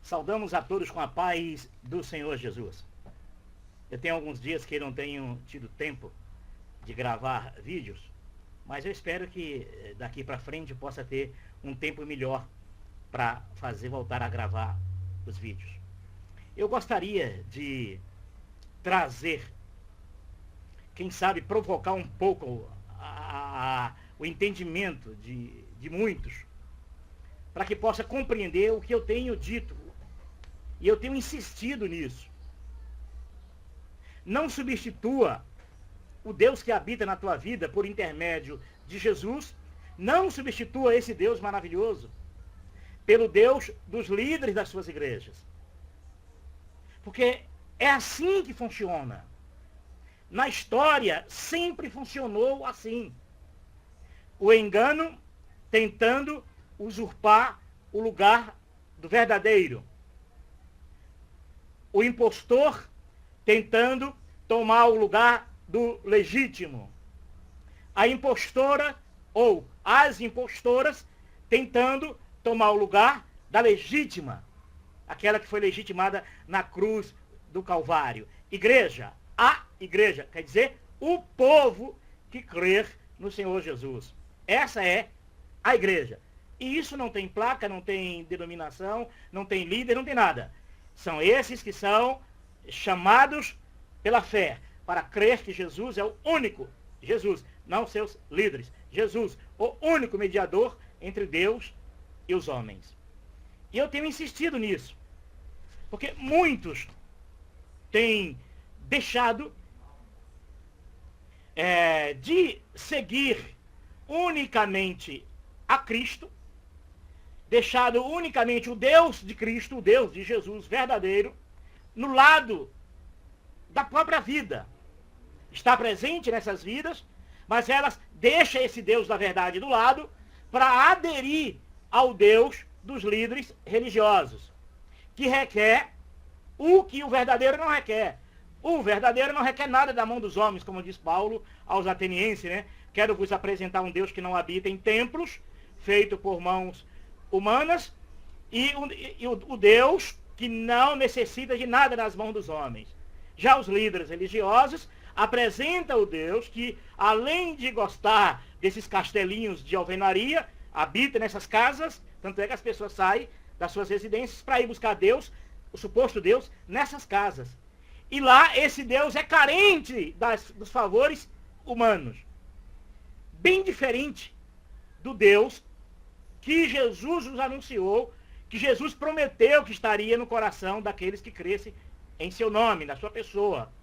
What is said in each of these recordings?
Saudamos a todos com a paz do Senhor Jesus. Eu tenho alguns dias que não tenho tido tempo de gravar vídeos, mas eu espero que daqui para frente eu possa ter um tempo melhor para voltar a gravar os vídeos. Eu gostaria de trazer, quem sabe provocar um pouco o entendimento de muitos, para que possa compreender o que eu tenho dito. E eu tenho insistido nisso. Não substitua o Deus que habita na tua vida por intermédio de Jesus. Não substitua esse Deus maravilhoso pelo Deus dos líderes das suas igrejas. Porque é assim que funciona. Na história sempre funcionou assim. O engano tentando usurpar o lugar do verdadeiro. O impostor tentando tomar o lugar do legítimo. A impostora ou as impostoras tentando tomar o lugar da legítima. Aquela que foi legitimada na cruz do Calvário. Igreja, a igreja, quer dizer, o povo que crer no Senhor Jesus. Essa é a igreja. E isso não tem placa, não tem denominação, não tem líder, não tem nada. São esses que são chamados pela fé para crer que Jesus é o único, Jesus, não seus líderes, Jesus, o único mediador entre Deus e os homens. E eu tenho insistido nisso, porque muitos têm deixado de seguir unicamente a Cristo, deixado unicamente o Deus de Cristo, o Deus de Jesus verdadeiro, no lado da própria vida. Está presente nessas vidas, mas elas deixam esse Deus da verdade do lado para aderir ao Deus dos líderes religiosos, que requer o que o verdadeiro não requer. O verdadeiro não requer nada da mão dos homens, como diz Paulo aos atenienses, né? Quero vos apresentar um Deus que não habita em templos, feito por mãos humanas, e o Deus que não necessita de nada das mãos dos homens. Já os líderes religiosos apresentam o Deus que, além de gostar desses castelinhos de alvenaria, habita nessas casas, tanto é que as pessoas saem das suas residências para ir buscar Deus, o suposto Deus, nessas casas. E lá esse Deus é carente dos favores humanos. Bem diferente do Deus que Jesus nos anunciou, que Jesus prometeu que estaria no coração daqueles que crescem em seu nome, na sua pessoa.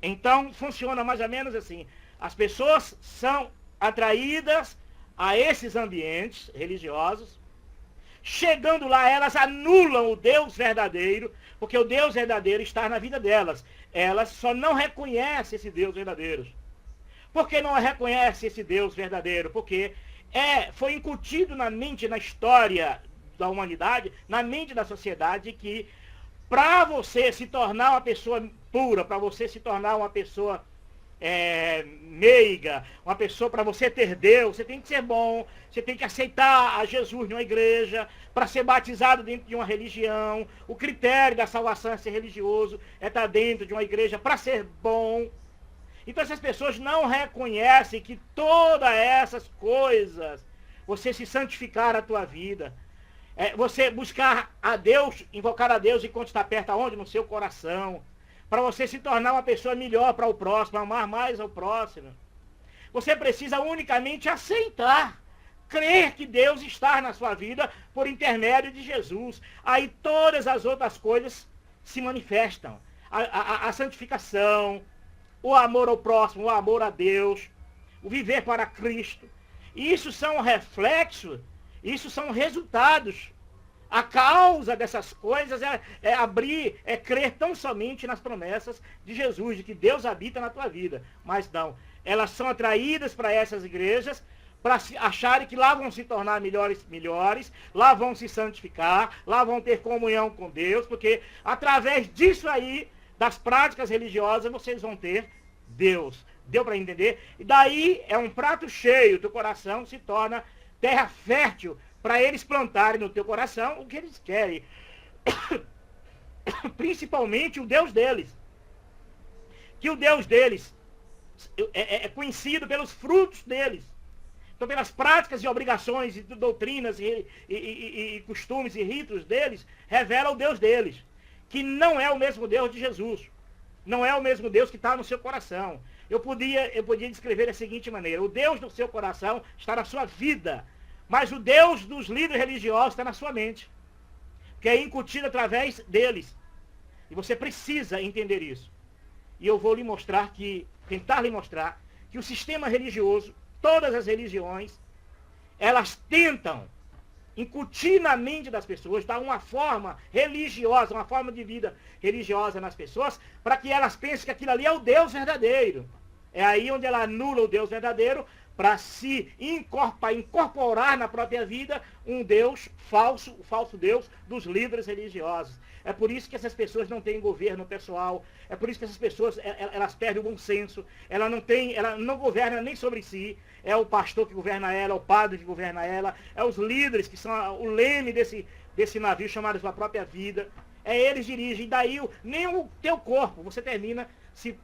Então, funciona mais ou menos assim. As pessoas são atraídas a esses ambientes religiosos. Chegando lá, elas anulam o Deus verdadeiro, porque o Deus verdadeiro está na vida delas. Elas só não reconhecem esse Deus verdadeiro. Por que não reconhecem esse Deus verdadeiro? Porque foi incutido na mente, na história da humanidade, na mente da sociedade, que para você se tornar uma pessoa pura, para você se tornar uma pessoa meiga, uma pessoa, para você ter Deus, você tem que ser bom, você tem que aceitar a Jesus numa igreja, para ser batizado dentro de uma religião. O critério da salvação é ser religioso, é estar dentro de uma igreja para ser bom. Então essas pessoas não reconhecem que todas essas coisas, você se santificar a tua vida, você buscar a Deus, invocar a Deus enquanto está perto, aonde? No seu coração, para você se tornar uma pessoa melhor para o próximo, amar mais ao próximo. Você precisa unicamente aceitar, crer que Deus está na sua vida por intermédio de Jesus. Aí todas as outras coisas se manifestam. A santificação, o amor ao próximo, o amor a Deus, o viver para Cristo. Isso são reflexos, isso são resultados. A causa dessas coisas é crer tão somente nas promessas de Jesus, de que Deus habita na tua vida. Mas não, elas são atraídas para essas igrejas, para acharem que lá vão se tornar melhores, lá vão se santificar, lá vão ter comunhão com Deus, porque através disso aí, das práticas religiosas, vocês vão ter Deus. Deu para entender? E daí é um prato cheio, teu coração se torna terra fértil para eles plantarem no teu coração o que eles querem. principalmente o Deus deles. Que o Deus deles é conhecido pelos frutos deles. Então, pelas práticas e obrigações, e doutrinas, e costumes e ritos deles, revela o Deus deles. Que não é o mesmo Deus de Jesus. Não é o mesmo Deus que está no seu coração. Eu podia descrever da seguinte maneira: o Deus do seu coração está na sua vida, mas o Deus dos líderes religiosos está na sua mente, que é incutido através deles. E você precisa entender isso. E eu vou tentar lhe mostrar que o sistema religioso, todas as religiões, elas tentam incutir na mente das pessoas, dar uma forma religiosa, uma forma de vida religiosa nas pessoas, para que elas pensem que aquilo ali é o Deus verdadeiro. É aí onde ela anula o Deus verdadeiro, para se incorporar na própria vida um Deus falso, o falso Deus dos líderes religiosos. É por isso que essas pessoas não têm governo pessoal, é por isso que essas pessoas elas perdem o bom senso, ela não governa nem sobre si, é o pastor que governa ela, é o padre que governa ela, é os líderes que são o leme desse navio chamado sua própria vida, eles dirigem, daí nem o teu corpo, você termina se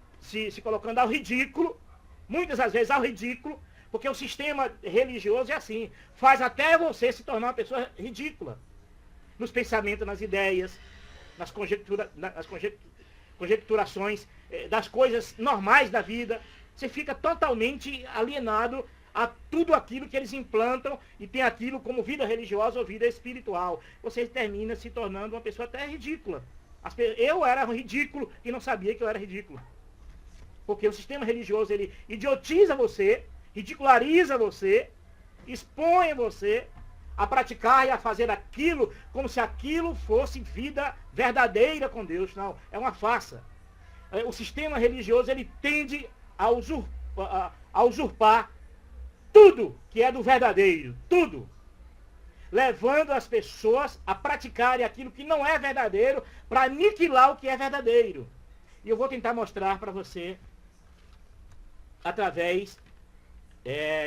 colocando ao ridículo, muitas das vezes ao ridículo, porque o sistema religioso é assim, faz até você se tornar uma pessoa ridícula, nos pensamentos, nas ideias, nas conjecturações das coisas normais da vida. Você fica totalmente alienado a tudo aquilo que eles implantam e tem aquilo como vida religiosa ou vida espiritual. Você termina se tornando uma pessoa até ridícula. Eu era ridículo e não sabia que eu era ridículo. Porque o sistema religioso, ele idiotiza você, ridiculariza você, expõe você a praticar e a fazer aquilo como se aquilo fosse vida verdadeira com Deus. Não, é uma farsa. O sistema religioso, ele tende a usurpar tudo que é do verdadeiro, tudo, levando as pessoas a praticarem aquilo que não é verdadeiro para aniquilar o que é verdadeiro. E eu vou tentar mostrar para você através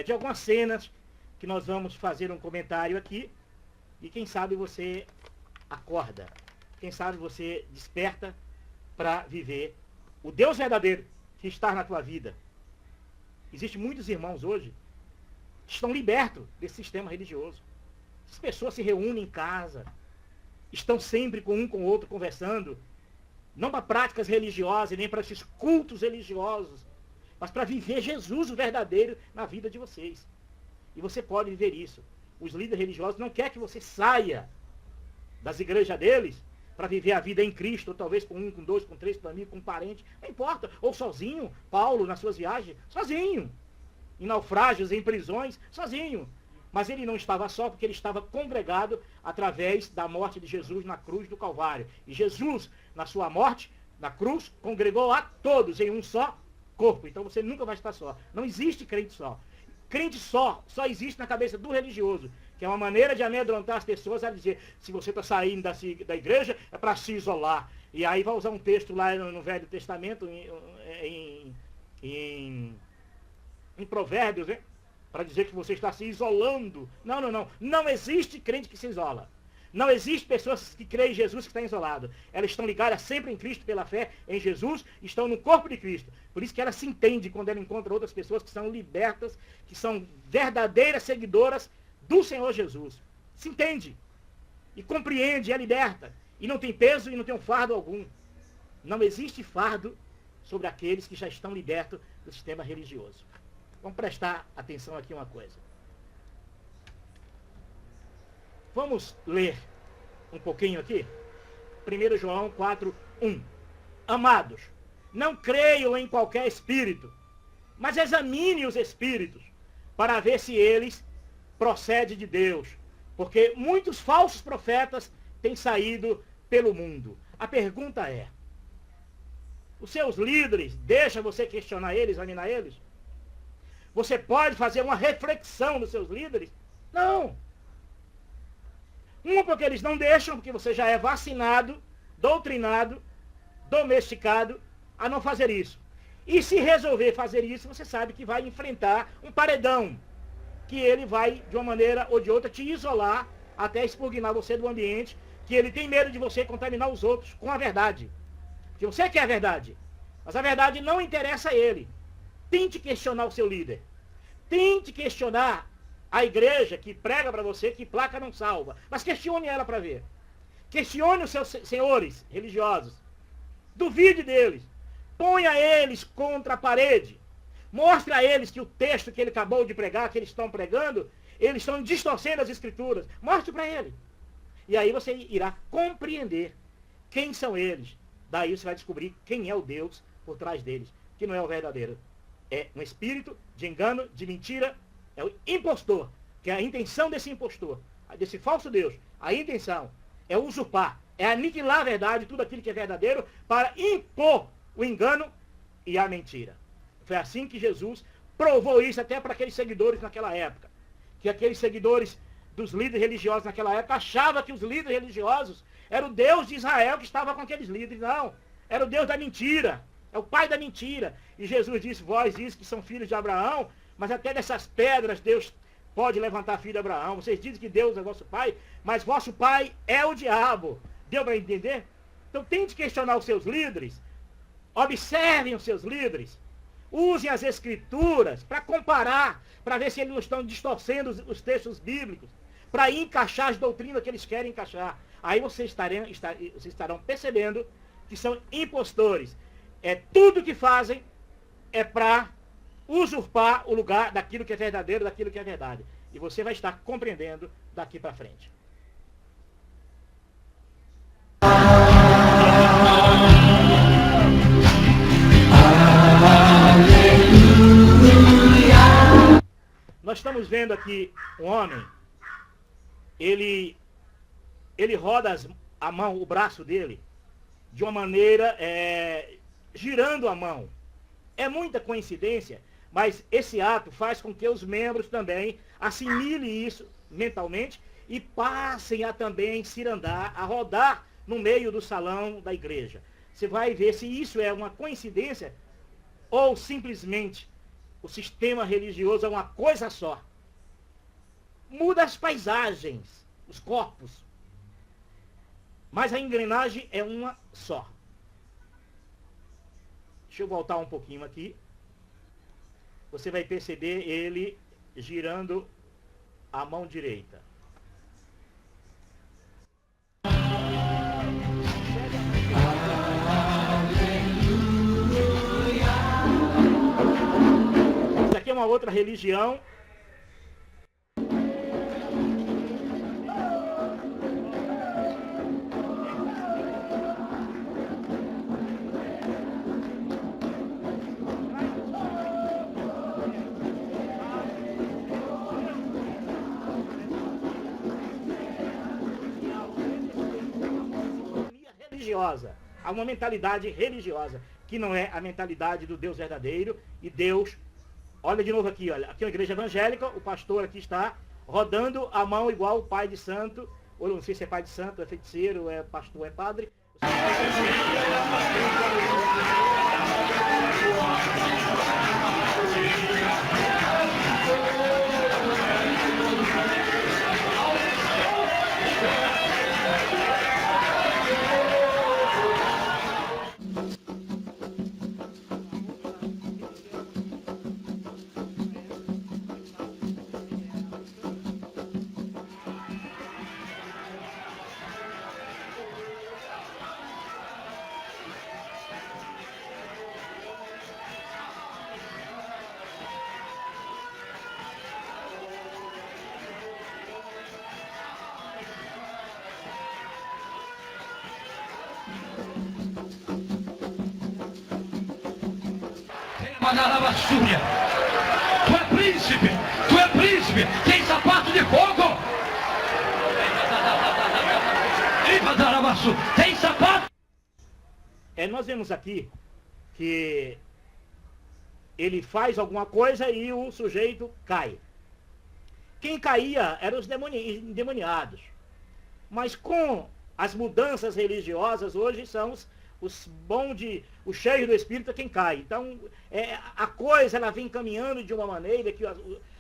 de algumas cenas que nós vamos fazer um comentário aqui, e quem sabe você acorda, quem sabe você desperta para viver o Deus verdadeiro que está na tua vida. Existem muitos irmãos hoje que estão libertos desse sistema religioso. As pessoas se reúnem em casa, estão sempre com o outro conversando, não para práticas religiosas, nem para esses cultos religiosos, mas para viver Jesus o verdadeiro na vida de vocês. E você pode viver isso. Os líderes religiosos não querem que você saia das igrejas deles para viver a vida em Cristo, ou talvez com 1, com 2, com 3, com amigo, com parente, não importa. Ou sozinho, Paulo nas suas viagens, sozinho. Em naufrágios, em prisões, sozinho. Mas ele não estava só, porque ele estava congregado através da morte de Jesus na cruz do Calvário. E Jesus, na sua morte, na cruz, congregou a todos em um só corpo. Então você nunca vai estar só. Não existe crente só. Crente só existe na cabeça do religioso, que é uma maneira de amedrontar as pessoas a dizer: se você está saindo da igreja, é para se isolar. E aí vai usar um texto lá no Velho Testamento, em Provérbios, né? Para dizer que você está se isolando. Não. Não existe crente que se isola. Não existe pessoas que creem em Jesus que estão isoladas. Elas estão ligadas sempre em Cristo pela fé em Jesus, estão no corpo de Cristo. Por isso que ela se entende quando ela encontra outras pessoas que são libertas, que são verdadeiras seguidoras do Senhor Jesus. Se entende. E compreende, é liberta. E não tem peso e não tem um fardo algum. Não existe fardo sobre aqueles que já estão libertos do sistema religioso. Vamos prestar atenção aqui uma coisa. Vamos ler um pouquinho aqui? 1 João 4:1. Amados, não creiam em qualquer espírito, mas examine os espíritos, para ver se eles procedem de Deus. Porque muitos falsos profetas têm saído pelo mundo. A pergunta é: os seus líderes deixam você questionar eles, examinar eles? Você pode fazer uma reflexão dos seus líderes? Não. Porque eles não deixam, porque você já é vacinado, doutrinado, domesticado a não fazer isso. E se resolver fazer isso, você sabe que vai enfrentar um paredão, que ele vai, de uma maneira ou de outra, te isolar, até expugnar você do ambiente, que ele tem medo de você contaminar os outros com a verdade. Porque você quer a verdade, mas a verdade não interessa a ele. Tente questionar o seu líder. Tente questionar a igreja que prega para você que placa não salva. Mas questione ela para ver. Questione os seus senhores religiosos. Duvide deles. Ponha eles contra a parede. Mostre a eles que o texto que ele acabou de pregar, que eles estão pregando, eles estão distorcendo as escrituras. Mostre para ele. E aí você irá compreender quem são eles. Daí você vai descobrir quem é o Deus por trás deles, que não é o verdadeiro. É um espírito de engano, de mentira, é o impostor, que é a intenção desse impostor, desse falso Deus. A intenção é usurpar, é aniquilar a verdade, tudo aquilo que é verdadeiro, para impor o engano e a mentira. Foi assim que Jesus provou isso até para aqueles seguidores naquela época. Que aqueles seguidores dos líderes religiosos naquela época achavam que os líderes religiosos era o Deus de Israel que estava com aqueles líderes. Não, era o Deus da mentira, é o pai da mentira. E Jesus disse, vós dizem que são filhos de Abraão, mas até dessas pedras Deus pode levantar filho de Abraão. Vocês dizem que Deus é vosso pai, mas vosso pai é o diabo. Deu para entender? Então tente questionar os seus líderes, observem os seus líderes, usem as escrituras para comparar, para ver se eles não estão distorcendo os textos bíblicos, para encaixar as doutrinas que eles querem encaixar. Aí vocês estarão percebendo que são impostores. É tudo que fazem é para usurpar o lugar daquilo que é verdadeiro, daquilo que é verdade. E você vai estar compreendendo daqui para frente. Nós estamos vendo aqui um homem, ele roda a mão, o braço dele, de uma maneira, girando a mão. É muita coincidência, mas esse ato faz com que os membros também assimilem isso mentalmente e passem a também cirandar, a rodar no meio do salão da igreja. Você vai ver se isso é uma coincidência ou simplesmente o sistema religioso é uma coisa só. Muda as paisagens, os corpos, mas a engrenagem é uma só. Deixa eu voltar um pouquinho aqui. Você vai perceber ele girando a mão direita. Isso aqui é uma outra religião. Há uma mentalidade religiosa, que não é a mentalidade do Deus verdadeiro. E Deus, olha de novo aqui, olha, aqui é uma igreja evangélica, o pastor aqui está rodando a mão igual o pai de santo, ou não sei se é pai de santo, é feiticeiro, é pastor, é padre. Manalavassúria, tu é príncipe, tem sapato de fogo. Tem sapato. Nós vemos aqui que ele faz alguma coisa e o sujeito cai. Quem caía eram os endemoniados. Mas com as mudanças religiosas hoje são os cheios do Espírito é quem cai. Então, a coisa ela vem caminhando de uma maneira que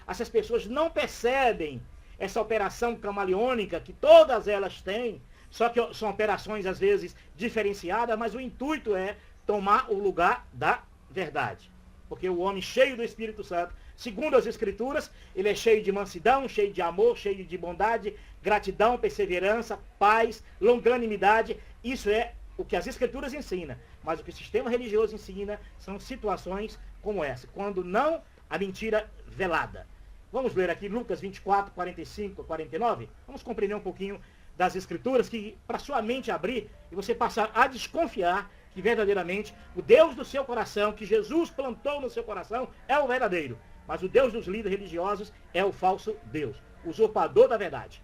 essas pessoas não percebem essa operação camaleônica que todas elas têm, Só que são operações, às vezes, diferenciadas, mas o intuito é tomar o lugar da verdade. Porque o homem cheio do Espírito Santo, segundo as Escrituras, ele é cheio de mansidão, cheio de amor, cheio de bondade, gratidão, perseverança, paz, longanimidade. Isso é o que as Escrituras ensinam. Mas o que o sistema religioso ensina são situações como essa, quando não a mentira velada. Vamos ler aqui Lucas 24, 45 a 49. Vamos compreender um pouquinho das Escrituras, que para sua mente abrir e você passar a desconfiar que verdadeiramente o Deus do seu coração, que Jesus plantou no seu coração, é o verdadeiro. Mas o Deus dos líderes religiosos é o falso Deus, usurpador da verdade.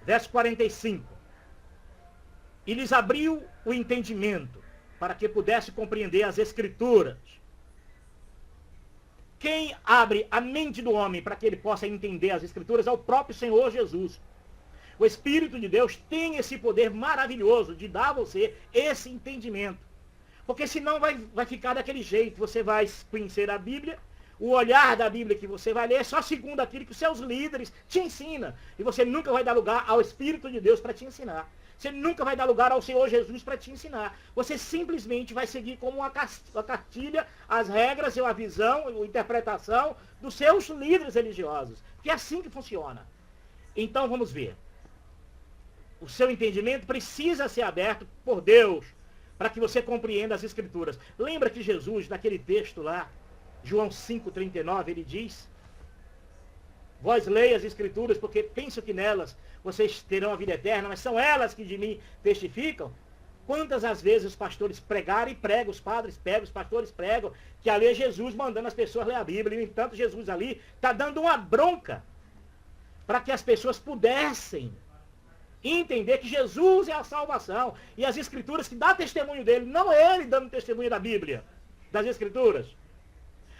Verso 45. E lhes abriu o entendimento, para que pudesse compreender as Escrituras. Quem abre a mente do homem para que ele possa entender as Escrituras é o próprio Senhor Jesus. O Espírito de Deus tem esse poder maravilhoso de dar a você esse entendimento. Porque senão vai ficar daquele jeito. Você vai conhecer a Bíblia, o olhar da Bíblia que você vai ler é só segundo aquilo que os seus líderes te ensinam. E você nunca vai dar lugar ao Espírito de Deus para te ensinar. Você nunca vai dar lugar ao Senhor Jesus para te ensinar. Você simplesmente vai seguir como uma cartilha as regras, a visão, a interpretação dos seus líderes religiosos. Porque é assim que funciona. Então vamos ver. O seu entendimento precisa ser aberto por Deus para que você compreenda as Escrituras. Lembra que Jesus, naquele texto lá, João 5,39, ele diz: vós leia as Escrituras, porque penso que nelas vocês terão a vida eterna, mas são elas que de mim testificam. Quantas as vezes os pastores pregaram e pregam, os padres pregam, os pastores pregam, que ali é Jesus mandando as pessoas ler a Bíblia. E, no entanto, Jesus ali está dando uma bronca para que as pessoas pudessem entender que Jesus é a salvação. E as Escrituras que dá testemunho dele, não ele dando testemunho da Bíblia, das Escrituras.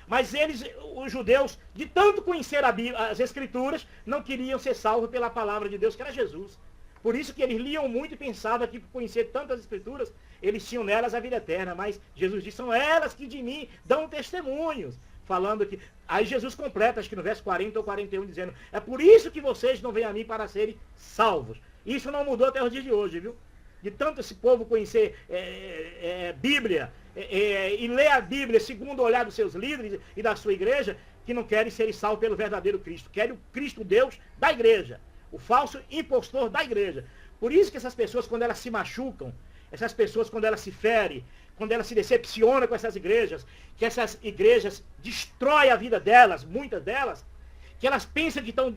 Mas eles, os judeus, de tanto conhecer as Escrituras, não queriam ser salvos pela palavra de Deus, que era Jesus. Por isso que eles liam muito e pensavam que por conhecer tantas Escrituras, eles tinham nelas a vida eterna. Mas Jesus disse, são elas que de mim dão testemunhos. Falando que... Aí Jesus completa, acho que no verso 40 ou 41, dizendo, é por isso que vocês não vêm a mim para serem salvos. Isso não mudou até os dias de hoje, viu? De tanto esse povo conhecer Bíblia, e ler a Bíblia segundo o olhar dos seus líderes e da sua igreja, que não querem ser salvos pelo verdadeiro Cristo. Querem o Cristo Deus da igreja, o falso impostor da igreja. Por isso que essas pessoas, quando elas se machucam, essas pessoas, quando elas se ferem, quando elas se decepcionam com essas igrejas, que essas igrejas destroem a vida delas, muitas delas, que elas pensam que estão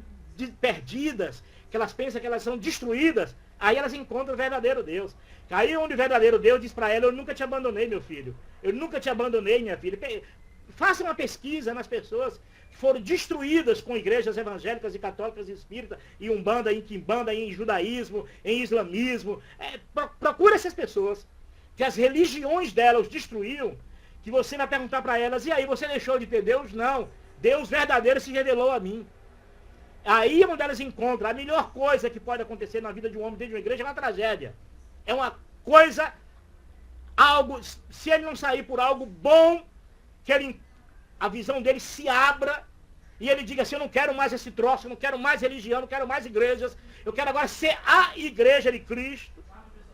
perdidas, que elas pensam que elas são destruídas, aí elas encontram o verdadeiro Deus. Aí onde o verdadeiro Deus diz para ela, eu nunca te abandonei, meu filho. Eu nunca te abandonei, minha filha. Faça uma pesquisa nas pessoas que foram destruídas com igrejas evangélicas e católicas e espíritas, em Umbanda, em Quimbanda, em judaísmo, em islamismo. Procura essas pessoas, que as religiões delas destruíam, que você vai perguntar para elas, e aí, você deixou de ter Deus? Não. Deus verdadeiro se revelou a mim. Aí é onde elas encontram a melhor coisa que pode acontecer na vida de um homem dentro de uma igreja é uma tragédia. É uma coisa, algo, se ele não sair por algo bom, que a visão dele se abra e ele diga assim, eu não quero mais esse troço, eu não quero mais religião, não quero mais igrejas, eu quero agora ser a igreja de Cristo.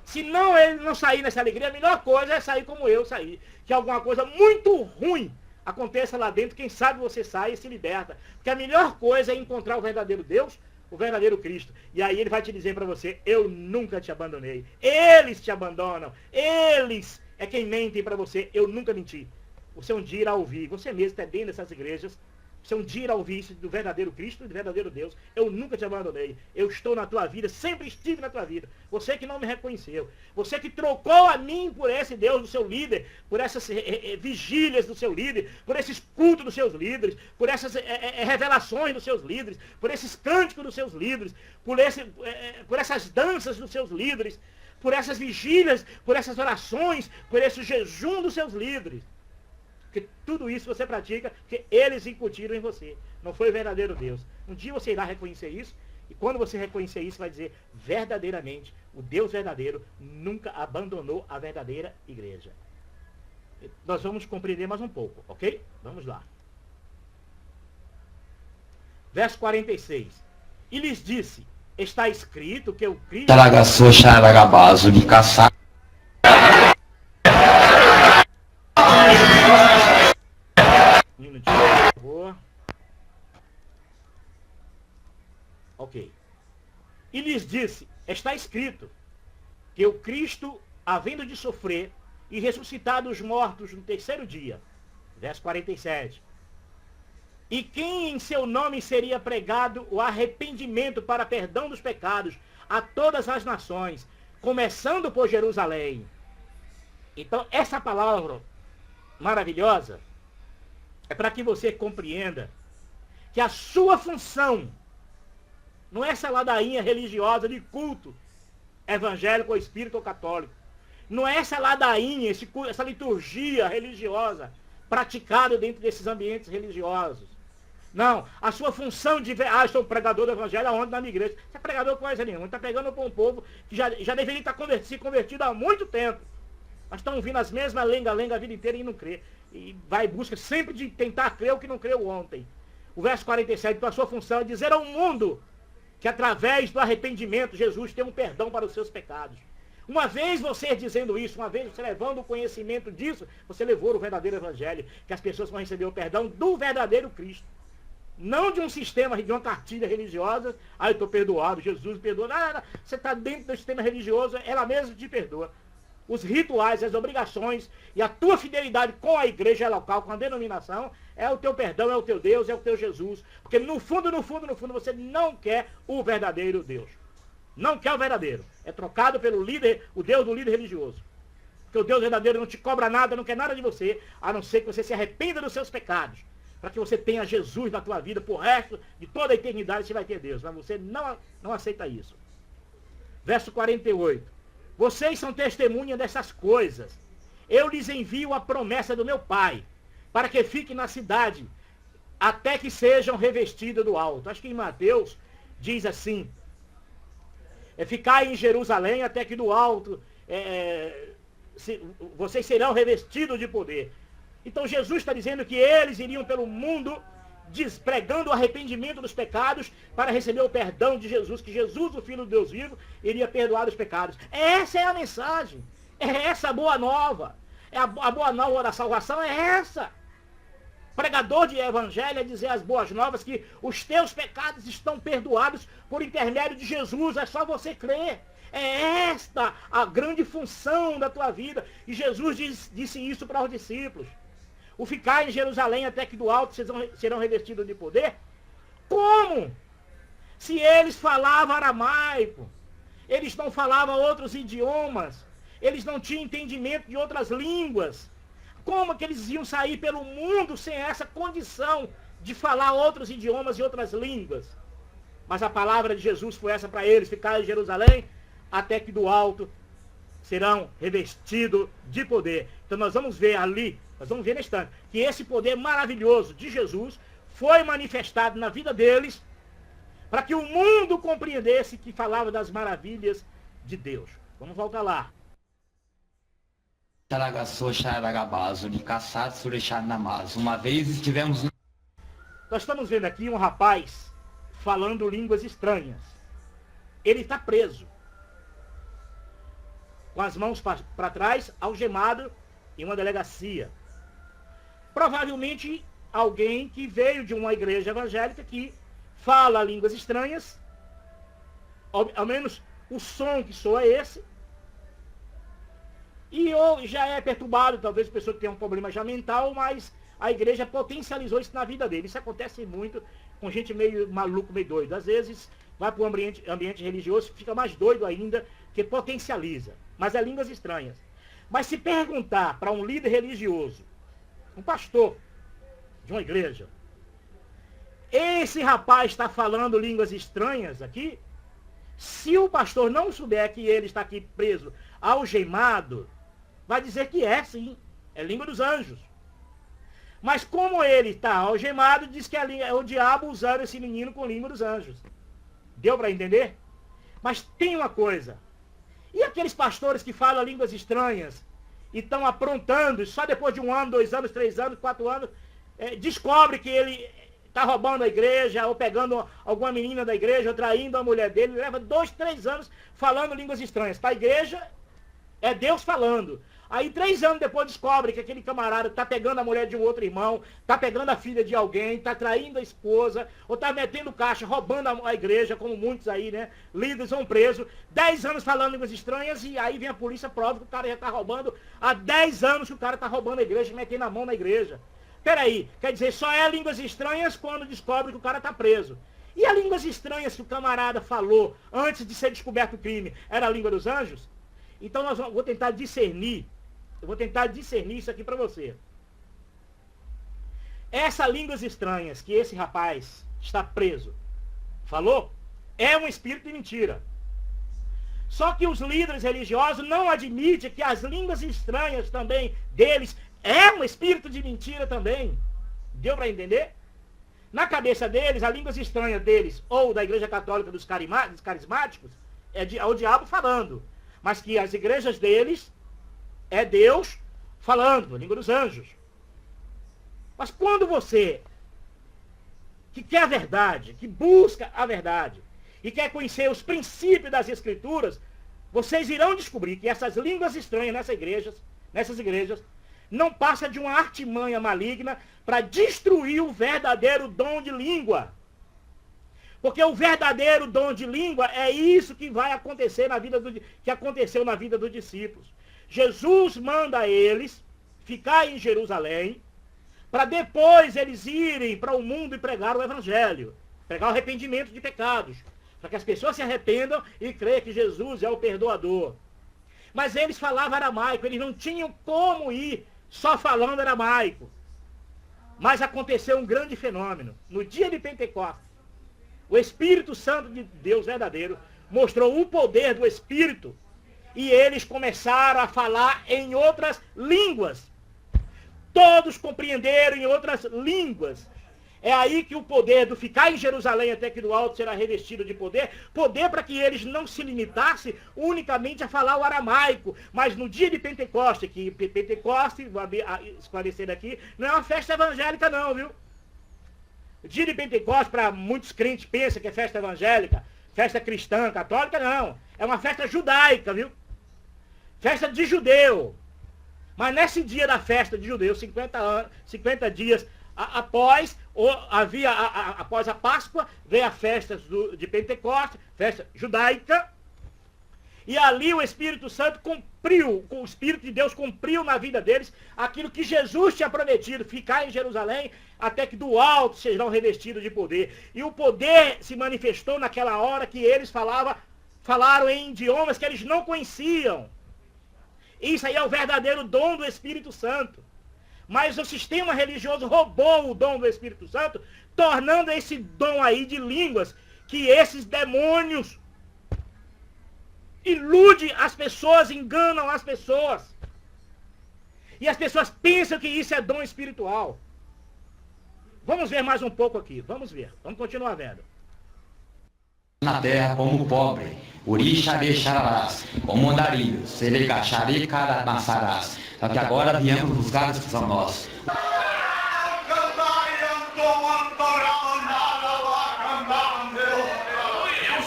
Se não ele não sair nessa alegria, a melhor coisa é sair como eu saí. Que alguma coisa muito ruim aconteça lá dentro, quem sabe você sai e se liberta. Porque a melhor coisa é encontrar o verdadeiro Deus, o verdadeiro Cristo. E aí ele vai te dizer para você, eu nunca te abandonei. Eles te abandonam. Eles é quem mentem para você, eu nunca menti. Você um dia irá ouvir, você mesmo está dentro dessas igrejas, você um dia irá ouvir isso do verdadeiro Cristo e do verdadeiro Deus. Eu nunca te abandonei. Eu estou na tua vida, sempre estive na tua vida. Você que não me reconheceu. Você que trocou a mim por esse Deus do seu líder, por essas vigílias do seu líder, por esses cultos dos seus líderes, por essas revelações dos seus líderes, por esses cânticos dos seus líderes, por essas danças dos seus líderes, por essas vigílias, por essas orações, por esse jejum dos seus líderes. Porque tudo isso você pratica porque eles incutiram em você. Não foi o verdadeiro Deus. Um dia você irá reconhecer isso. E quando você reconhecer isso, vai dizer verdadeiramente, o Deus verdadeiro nunca abandonou a verdadeira igreja. Nós vamos compreender mais um pouco, ok? Vamos lá. Verso 46. E lhes disse, está escrito que o Cristo... Taragaçou, xaragabazo, de caçar. Um minutinho, por favor. Ok. E lhes disse, está escrito, que o Cristo, havendo de sofrer e ressuscitar dos mortos no terceiro dia, verso 47, e quem em seu nome seria pregado o arrependimento para perdão dos pecados a todas as nações, começando por Jerusalém. Então, essa palavra maravilhosa é para que você compreenda que a sua função não é essa ladainha religiosa de culto evangélico ou espírita ou católico. Não é essa ladainha, essa liturgia religiosa praticada dentro desses ambientes religiosos. Não, a sua função de ver, eu sou pregador do evangelho aonde na minha igreja. Você é pregador coisa nenhuma, está pregando para um povo que já deveria estar se convertido há muito tempo. Mas estão ouvindo as mesmas lenga-lenga a vida inteira e não crê. E vai em busca sempre de tentar crer o que não creu ontem. O verso 47, então a sua função é dizer ao mundo que através do arrependimento Jesus tem um perdão para os seus pecados. Uma vez você dizendo isso, uma vez você levando o conhecimento disso, você levou o verdadeiro evangelho, que as pessoas vão receber o perdão do verdadeiro Cristo. Não de um sistema, de uma cartilha religiosa, eu estou perdoado, Jesus me perdoa. Não. Você está dentro do sistema religioso, ela mesma te perdoa. Os rituais, as obrigações e a tua fidelidade com a igreja local, com a denominação, é o teu perdão, é o teu Deus, é o teu Jesus. Porque no fundo, você não quer o verdadeiro Deus. Não quer o verdadeiro. É trocado pelo líder, o Deus do líder religioso. Porque o Deus verdadeiro não te cobra nada, não quer nada de você, a não ser que você se arrependa dos seus pecados. Para que você tenha Jesus na tua vida, por resto de toda a eternidade você vai ter Deus. Mas você não aceita isso. Verso 48. Vocês são testemunha dessas coisas. Eu lhes envio a promessa do meu Pai, para que fiquem na cidade, até que sejam revestidos do alto. Acho que em Mateus diz assim, ficai em Jerusalém até que do alto vocês serão revestidos de poder. Então Jesus está dizendo que eles iriam pelo mundo pregando o arrependimento dos pecados para receber o perdão de Jesus, que Jesus, o Filho de Deus vivo, iria perdoar os pecados. Essa é a mensagem. É essa a boa nova. A boa nova da salvação é essa. Pregador de evangelho é dizer as boas novas que os teus pecados estão perdoados por intermédio de Jesus. É só você crer. É esta a grande função da tua vida. E Jesus disse isso para os discípulos. O ficar em Jerusalém até que do alto serão revestidos de poder? Como? Se eles falavam aramaico, eles não falavam outros idiomas, eles não tinham entendimento de outras línguas. Como que eles iam sair pelo mundo sem essa condição de falar outros idiomas e outras línguas? Mas a palavra de Jesus foi essa para eles, ficar em Jerusalém até que do alto serão revestidos de poder. Então nós vamos ver ali, nós vamos ver nesse instante, que esse poder maravilhoso de Jesus foi manifestado na vida deles para que o mundo compreendesse que falava das maravilhas de Deus. Vamos voltar lá. Uma vez estivemos... Nós estamos vendo aqui um rapaz falando línguas estranhas. Ele está preso, com as mãos para trás, algemado em uma delegacia. Provavelmente alguém que veio de uma igreja evangélica que fala línguas estranhas, ao menos o som que soa é esse, e ou já é perturbado, talvez a pessoa que tenha um problema já mental, mas a igreja potencializou isso na vida dele. Isso acontece muito com gente meio maluco, meio doido. Às vezes vai para o ambiente religioso, fica mais doido ainda, que potencializa. Mas é línguas estranhas. Mas se perguntar para um líder religioso, um pastor de uma igreja, esse rapaz está falando línguas estranhas aqui? Se o pastor não souber que ele está aqui preso, algemado, vai dizer que é sim, é língua dos anjos. Mas como ele está algemado, diz que é o diabo usando esse menino com língua dos anjos. Deu para entender? Mas tem uma coisa. E aqueles pastores que falam línguas estranhas e estão aprontando, só depois de 1 ano, 2 anos, 3 anos, 4 anos, descobre que ele está roubando a igreja, ou pegando alguma menina da igreja, ou traindo a mulher dele, leva 2, 3 anos falando línguas estranhas. Para a igreja, é Deus falando. Aí 3 anos depois descobre que aquele camarada está pegando a mulher de um outro irmão, está pegando a filha de alguém, está traindo a esposa, ou está metendo caixa, roubando a igreja, como muitos aí, né? Líderes vão presos. 10 anos falando línguas estranhas, e aí vem a polícia, prova que o cara já está roubando. Há 10 anos que o cara está roubando a igreja, metendo a mão na igreja. Peraí, quer dizer, só é línguas estranhas quando descobre que o cara está preso. E as línguas estranhas que o camarada falou antes de ser descoberto o crime, era a língua dos anjos? Então vou tentar discernir. Eu vou tentar discernir isso aqui para você. Essas línguas estranhas que esse rapaz está preso falou, é um espírito de mentira. Só que os líderes religiosos não admitem que as línguas estranhas também deles é um espírito de mentira também. Deu para entender? Na cabeça deles, as línguas estranhas deles, ou da igreja católica dos carismáticos, é o diabo falando. Mas que as igrejas deles é Deus falando, a língua dos anjos. Mas quando você, que quer a verdade, que busca a verdade, e quer conhecer os princípios das Escrituras, vocês irão descobrir que essas línguas estranhas nessas igrejas, não passa de uma artimanha maligna para destruir o verdadeiro dom de língua. Porque o verdadeiro dom de língua é isso que vai acontecer que aconteceu na vida dos discípulos. Jesus manda eles ficar em Jerusalém, para depois eles irem para o mundo e pregar o evangelho, pregar o arrependimento de pecados, para que as pessoas se arrependam e creiam que Jesus é o perdoador. Mas eles falavam aramaico, eles não tinham como ir só falando aramaico. Mas aconteceu um grande fenômeno. No dia de Pentecostes, o Espírito Santo de Deus verdadeiro mostrou o poder do Espírito, e eles começaram a falar em outras línguas. Todos compreenderam em outras línguas. É aí que o poder do ficar em Jerusalém até que do alto será revestido de poder para que eles não se limitassem unicamente a falar o aramaico. Mas no dia de Pentecoste, que Pentecoste, vou esclarecer aqui, não é uma festa evangélica não, viu? O dia de Pentecoste, para muitos crentes pensam que é festa evangélica, festa cristã, católica, não. É uma festa judaica, viu? Festa de judeu. Mas nesse dia da festa de judeu, 50 dias após a Páscoa, veio a festa de Pentecostes, festa judaica. E ali o Espírito Santo o Espírito de Deus cumpriu na vida deles aquilo que Jesus tinha prometido, ficar em Jerusalém até que do alto sejam revestidos de poder. E o poder se manifestou naquela hora que eles falaram em idiomas que eles não conheciam. Isso aí é o verdadeiro dom do Espírito Santo. Mas o sistema religioso roubou o dom do Espírito Santo, tornando esse dom aí de línguas, que esses demônios iludem as pessoas, enganam as pessoas. E as pessoas pensam que isso é dom espiritual. Vamos ver mais um pouco aqui, vamos ver, vamos continuar vendo. Na terra como pobre, urixarexarás, como andarilhos, selecacharicarabassarás. Só que agora viemos buscar os que são nossos. Eu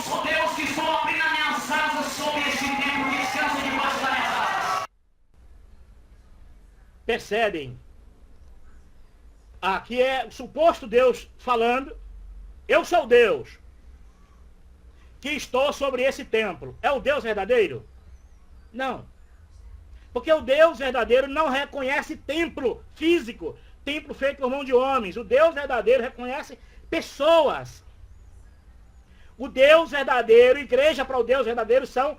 sou Deus que estou abrindo a minha casa sobre esse tempo de descanso debaixo da minha casa. Percebem? Aqui é o suposto Deus falando, eu sou Deus que estou sobre esse templo. É o Deus verdadeiro? Não. Porque o Deus verdadeiro não reconhece templo físico, templo feito por mão de homens. O Deus verdadeiro reconhece pessoas. O Deus verdadeiro, igreja para o Deus verdadeiro são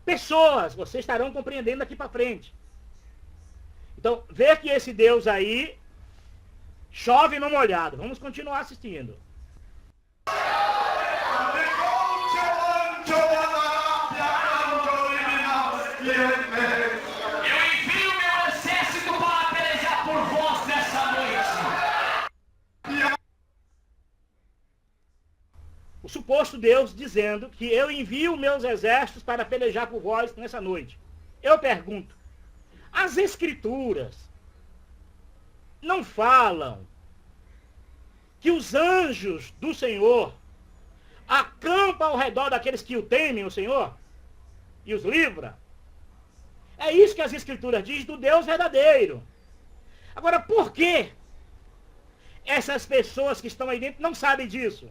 pessoas. Vocês estarão compreendendo daqui para frente. Então, vê que esse Deus aí chove no molhado. Vamos continuar assistindo. Eu envio meu exército para pelejar por vós nessa noite. O suposto Deus dizendo que eu envio meus exércitos para pelejar por vós nessa noite. Eu pergunto, as Escrituras não falam que os anjos do Senhor acampam ao redor daqueles que o temem, o Senhor, e os livra. É isso que as Escrituras dizem do Deus verdadeiro. Agora, por que essas pessoas que estão aí dentro não sabem disso?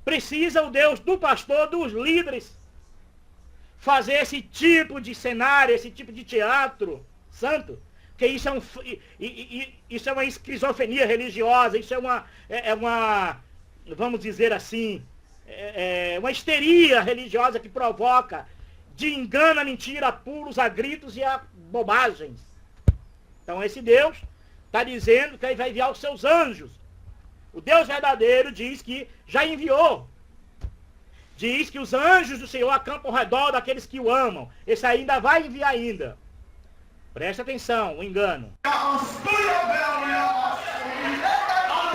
Precisa o Deus do pastor, dos líderes, fazer esse tipo de cenário, esse tipo de teatro santo, porque isso é uma esquizofrenia religiosa, isso é uma vamos dizer assim, uma histeria religiosa que provoca de engano a mentira, a pulos, a gritos e a bobagens. Então esse Deus está dizendo que ele vai enviar os seus anjos. O Deus verdadeiro diz que já enviou. Diz que os anjos do Senhor acampam ao redor daqueles que o amam. Esse ainda vai enviar ainda. Presta atenção, o engano. Não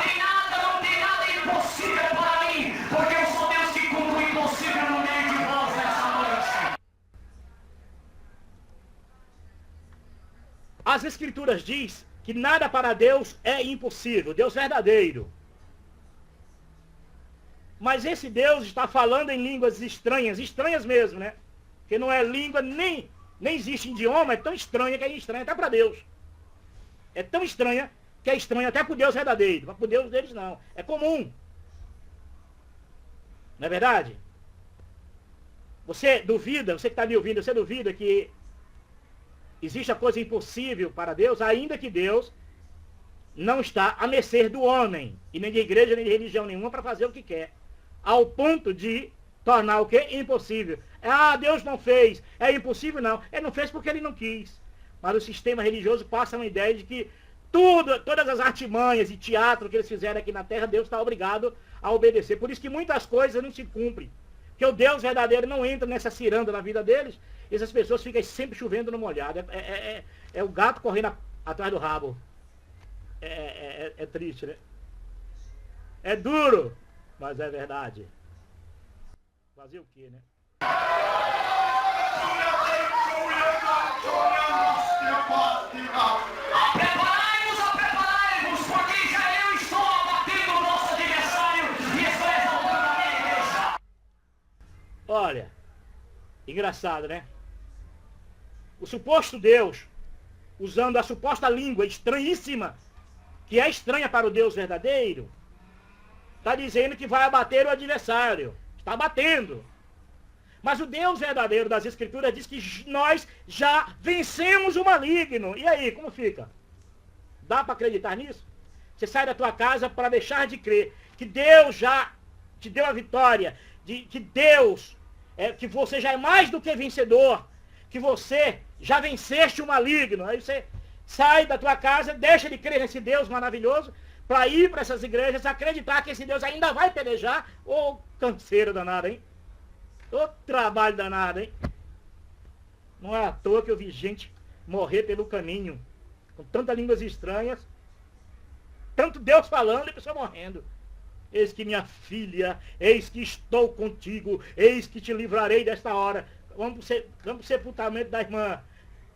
tem nada impossível para mim, porque eu sou Deus que cumpre o impossível no meio de vós nessa noite. As Escrituras diz que nada para Deus é impossível, Deus verdadeiro. Mas esse Deus está falando em línguas estranhas, estranhas mesmo, né? Porque não é língua, nem existe idioma, é tão estranha que é estranha até para Deus. É tão estranha que é estranha até para o Deus verdadeiro, mas para o Deus deles não. É comum. Não é verdade? Você duvida, você que está me ouvindo, você duvida que existe a coisa impossível para Deus, ainda que Deus não está a mercê do homem, e nem de igreja, nem de religião nenhuma, para fazer o que quer. Ao ponto de tornar o quê? Impossível. Deus não fez. É impossível? Não. Ele não fez porque ele não quis. Mas o sistema religioso passa uma ideia de que todas as artimanhas e teatro que eles fizeram aqui na Terra, Deus está obrigado a obedecer. Por isso que muitas coisas não se cumprem. Porque o Deus verdadeiro não entra nessa ciranda na vida deles. E essas pessoas ficam sempre chovendo no molhado. É o gato correndo atrás do rabo. É triste, né? É duro. Mas é verdade. Fazer o quê, né? Preparai-vos, porque já eu estou abatendo o nosso adversário e estou exaltando a minha igreja. Olha, engraçado, né? O suposto Deus, usando a suposta língua estranhíssima, que é estranha para o Deus verdadeiro, está dizendo que vai abater o adversário. Está batendo. Mas o Deus verdadeiro das Escrituras diz que nós já vencemos o maligno. E aí, como fica? Dá para acreditar nisso? Você sai da tua casa para deixar de crer que Deus já te deu a vitória, que Deus, que você já é mais do que vencedor, que você já venceste o maligno. Aí você sai da tua casa, deixa de crer nesse Deus maravilhoso, para ir para essas igrejas, acreditar que esse Deus ainda vai pelejar. Ô, canseiro danado, hein? Ô, trabalho danado, hein? Não é à toa que eu vi gente morrer pelo caminho, com tantas línguas estranhas, tanto Deus falando e a pessoa morrendo. Eis que minha filha, eis que estou contigo, eis que te livrarei desta hora. Vamos para o sepultamento da irmã.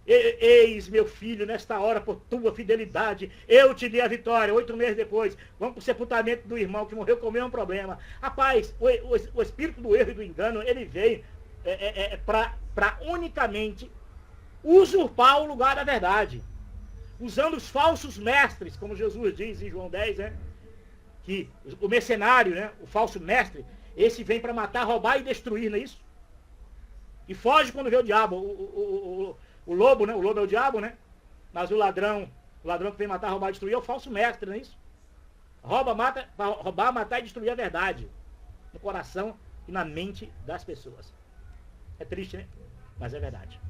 Eis, meu filho, nesta hora, por tua fidelidade, eu te dei a vitória. 8 meses depois, vamos para o sepultamento do irmão que morreu com o mesmo problema. Rapaz, o espírito do erro e do engano, ele veio para unicamente usurpar o lugar da verdade. Usando os falsos mestres, como Jesus diz em João 10, né? Que o mercenário, né? O falso mestre, esse vem para matar, roubar e destruir, não é isso? E foge quando vê o diabo. O lobo, né? O lobo é o diabo, né? Mas o ladrão que vem matar, roubar e destruir é o falso mestre, não é isso? Roubar, matar e destruir a verdade no coração e na mente das pessoas. É triste, né? Mas é verdade.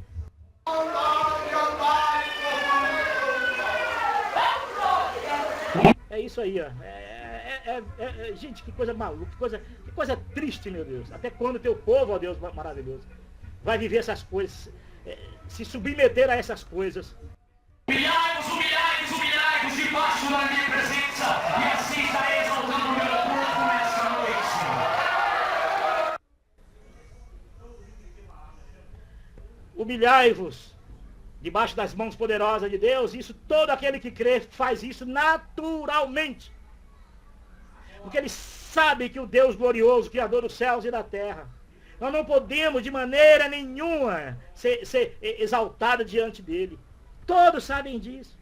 É isso aí, ó. Gente, que coisa maluca, que coisa triste, meu Deus. Até quando teu povo, ó Deus maravilhoso, vai viver essas coisas, se submeter a essas coisas. Humilhai-vos debaixo da minha presença, e assim estarei exaltando o meu povo nesta noite. Humilhai-vos debaixo das mãos poderosas de Deus. Isso, todo aquele que crê faz isso naturalmente. Porque eles sabem que o Deus glorioso, Criador dos céus e da terra, nós não podemos de maneira nenhuma ser exaltados diante dele. Todos sabem disso.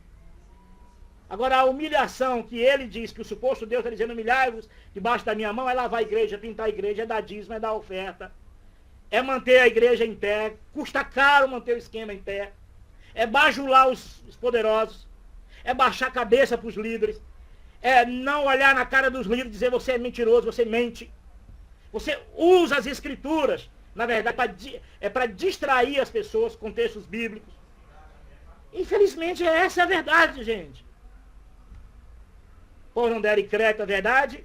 Agora, a humilhação que ele diz, que o suposto Deus está dizendo, humilhai-vos debaixo da minha mão, é lavar a igreja, pintar a igreja, é dar dízimo, é dar oferta, é manter a igreja em pé, custa caro manter o esquema em pé, é bajular os poderosos, é baixar a cabeça para os líderes, é não olhar na cara dos líderes e dizer você é mentiroso, você mente. Você usa as escrituras, na verdade, para distrair as pessoas com textos bíblicos. Infelizmente, essa é a verdade, gente. Por não derem crédito à verdade,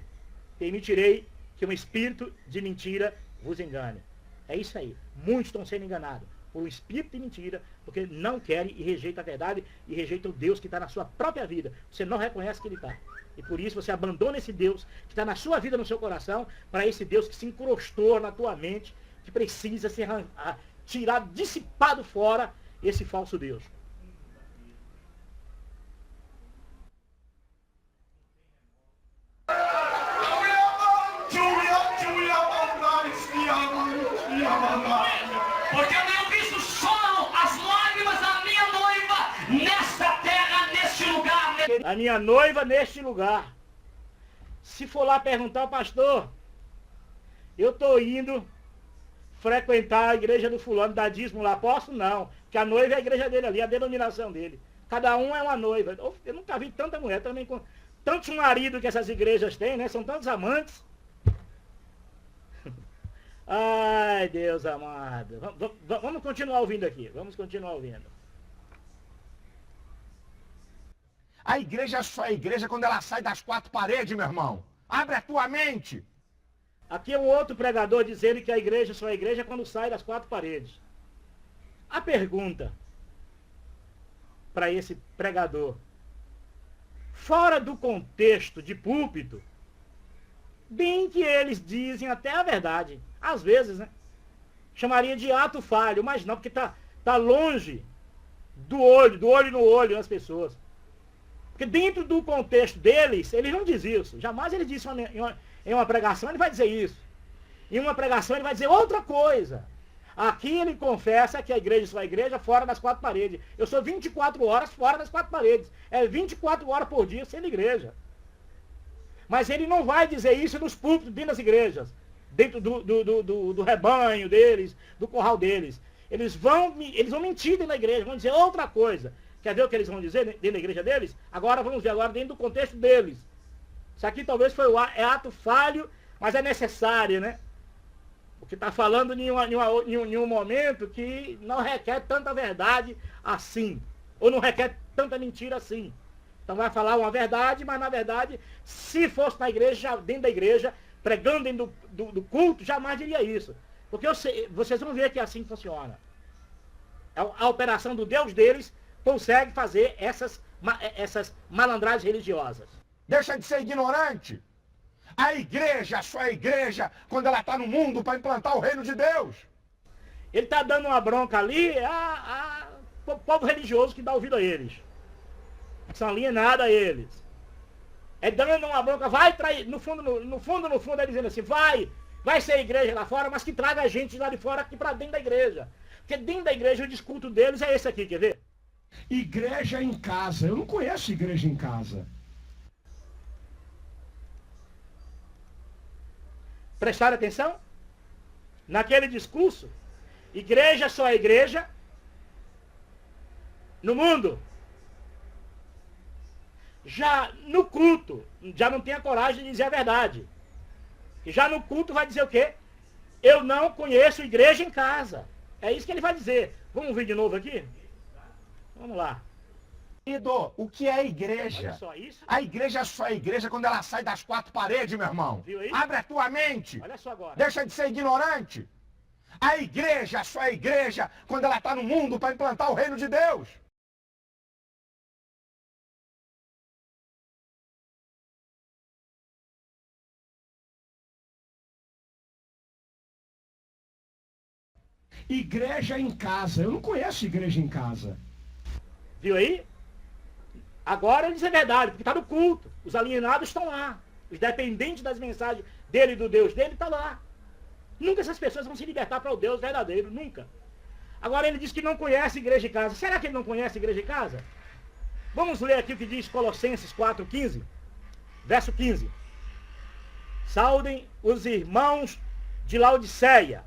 permitirei que um espírito de mentira vos engane. É isso aí. Muitos estão sendo enganados por um espírito de mentira, porque não querem e rejeitam a verdade e rejeitam o Deus que está na sua própria vida. Você não reconhece que ele está. E por isso você abandona esse Deus que está na sua vida, no seu coração, para esse Deus que se encrostou na tua mente, que precisa ser tirado, dissipado fora esse falso Deus. Porque eu tenho visto só as lágrimas da minha noiva nesta terra, neste lugar. A minha noiva neste lugar. Se for lá perguntar ao pastor, eu estou indo frequentar a igreja do fulano, dar dízimo lá, posso? Não. Porque a noiva é a igreja dele ali, a denominação dele. Cada um é uma noiva. Eu nunca vi tanta mulher também com tantos maridos que essas igrejas têm, né? São tantos amantes. Ai, Deus amado. Vamos continuar ouvindo aqui. Vamos continuar ouvindo. A igreja só é igreja quando ela sai das quatro paredes, meu irmão. Abre a tua mente. Aqui é um outro pregador dizendo que a igreja só é igreja quando sai das quatro paredes. A pergunta para esse pregador, fora do contexto de púlpito, bem que eles dizem até a verdade, às vezes, né? Chamaria de ato falho, mas não, porque tá longe do olho no olho das pessoas. Porque dentro do contexto deles, eles não dizem isso. Jamais ele disse em uma pregação, ele vai dizer isso. Em uma pregação ele vai dizer outra coisa. Aqui ele confessa que a igreja só é igreja fora das quatro paredes. Eu sou 24 horas fora das quatro paredes. É 24 horas por dia sendo igreja. Mas ele não vai dizer isso nos púlpitos dentro das igrejas. Dentro do rebanho deles, do curral deles. Eles vão mentir dentro da igreja, vão dizer outra coisa. Quer ver o que eles vão dizer dentro da igreja deles? Agora vamos ver agora dentro do contexto deles. Isso aqui talvez é ato falho, mas é necessário, né? Porque está falando em um momento que não requer tanta verdade assim. Ou não requer tanta mentira assim. Então vai falar uma verdade, mas na verdade, se fosse na igreja, dentro da igreja, pregando dentro do culto, jamais diria isso. Porque vocês vão ver que assim funciona. A operação do Deus deles consegue fazer essas malandragens religiosas. Deixa de ser ignorante. A igreja só é igreja quando ela está no mundo para implantar o reino de Deus. Ele está dando uma bronca ali ao povo religioso que dá ouvido a eles. São alienados a eles. É dando uma bronca, vai trair, no fundo, é dizendo assim, vai ser igreja lá fora, mas que traga a gente lá de fora aqui para dentro da igreja. Porque dentro da igreja o discurso deles é esse aqui, quer ver? Igreja em casa. Eu não conheço igreja em casa. Prestaram atenção? Naquele discurso, igreja só é igreja no mundo. Já no culto, já não tem a coragem de dizer a verdade. E já no culto vai dizer o quê? Eu não conheço igreja em casa. É isso que ele vai dizer. Vamos ver de novo aqui? Vamos lá. O que é igreja? Olha só isso. A igreja só é igreja quando ela sai das quatro paredes, meu irmão. Viu aí? Abre a tua mente. Olha só agora. Deixa de ser ignorante. A igreja só é igreja quando ela está no mundo para implantar o reino de Deus. Igreja em casa. Eu não conheço igreja em casa. Viu aí? Agora ele diz a verdade, porque está no culto. Os alienados estão lá. os dependentes das mensagens dele e do Deus dele, está lá. Nunca essas pessoas vão se libertar para o Deus verdadeiro, nunca. Agora ele diz que não conhece igreja e casa. Será que ele não conhece igreja e casa? Vamos ler aqui o que diz Colossenses 4:15, verso 15. Saúdem os irmãos de Laodiceia,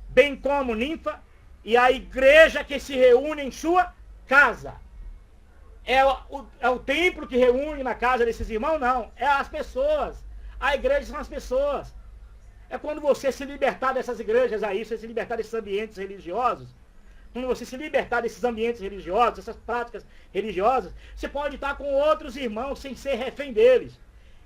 bem como Ninfa, e a igreja que se reúne em sua casa. É o templo que reúne na casa desses irmãos? Não. É as pessoas. A igreja são as pessoas. É quando você se libertar dessas igrejas aí, você se libertar desses ambientes religiosos, quando você se libertar desses ambientes religiosos, dessas práticas religiosas, você pode estar com outros irmãos sem ser refém deles.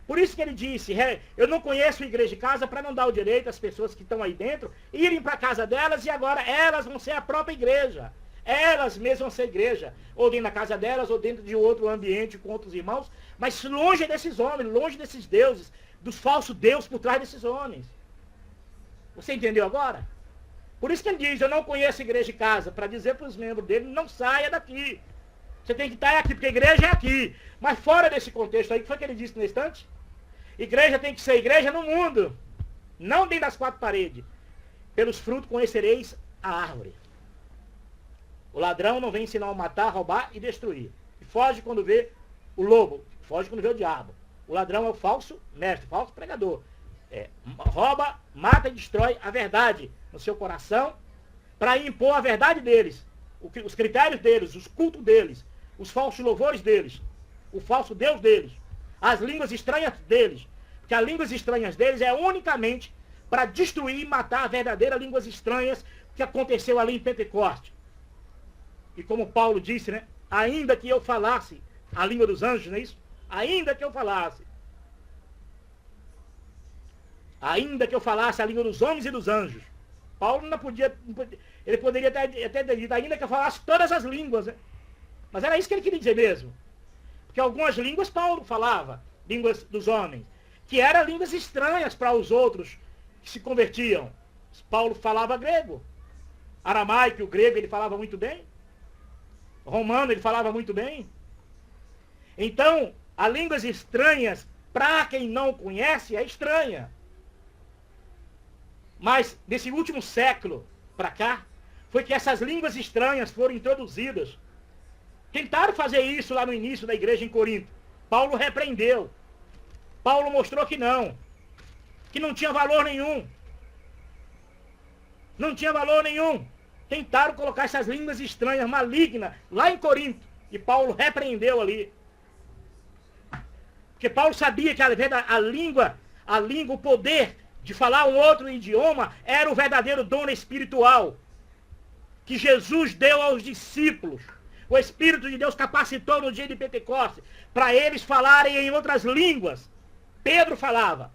Por isso que ele disse, eu não conheço igreja e casa para não dar o direito às pessoas que estão aí dentro irem para a casa delas e agora elas vão ser a própria igreja. Elas mesmas vão ser igreja, ou dentro da casa delas, ou dentro de outro ambiente com outros irmãos, mas longe desses homens, longe desses deuses, dos falsos deuses por trás desses homens. Você entendeu agora? Por isso que ele diz, eu não conheço igreja e casa, para dizer para os membros dele, não saia daqui. Você tem que estar aqui, porque a igreja é aqui. Mas fora desse contexto aí, o que foi que ele disse no instante? Igreja tem que ser igreja no mundo, não dentro das quatro paredes. Pelos frutos conhecereis a árvore. O ladrão não vem ensinar a matar, roubar e destruir. E foge quando vê o lobo, foge quando vê o diabo. O ladrão é o falso mestre, falso pregador. Rouba, mata e destrói a verdade no seu coração para impor a verdade deles, os critérios deles, os cultos deles, os falsos louvores deles, o falso Deus deles, as línguas estranhas deles. Porque as línguas estranhas deles é unicamente para destruir e matar a verdadeira línguas estranhas que aconteceu ali em Pentecoste. E como Paulo disse, né? Ainda que eu falasse a língua dos anjos, não é isso? Ainda que eu falasse a língua dos homens e dos anjos. Paulo não podia, ele poderia até dito, ainda que eu falasse todas as línguas, né? Mas era isso que ele queria dizer mesmo. Porque algumas línguas Paulo falava, línguas dos homens, que eram línguas estranhas para os outros que se convertiam. Paulo falava grego, aramaico, o grego ele falava muito bem, romano ele falava muito bem. Então, as línguas estranhas, para quem não conhece, é estranha. Mas, nesse último século para cá, foi que essas línguas estranhas foram introduzidas. Tentaram fazer isso lá no início da igreja em Corinto. Paulo repreendeu. Paulo mostrou que não tinha valor nenhum. Não tinha valor nenhum. Tentaram colocar essas línguas estranhas, malignas, lá em Corinto. E Paulo repreendeu ali. Porque Paulo sabia que a língua, o poder de falar um outro idioma, era o verdadeiro dom espiritual que Jesus deu aos discípulos. O Espírito de Deus capacitou no dia de Pentecostes para eles falarem em outras línguas. Pedro falava.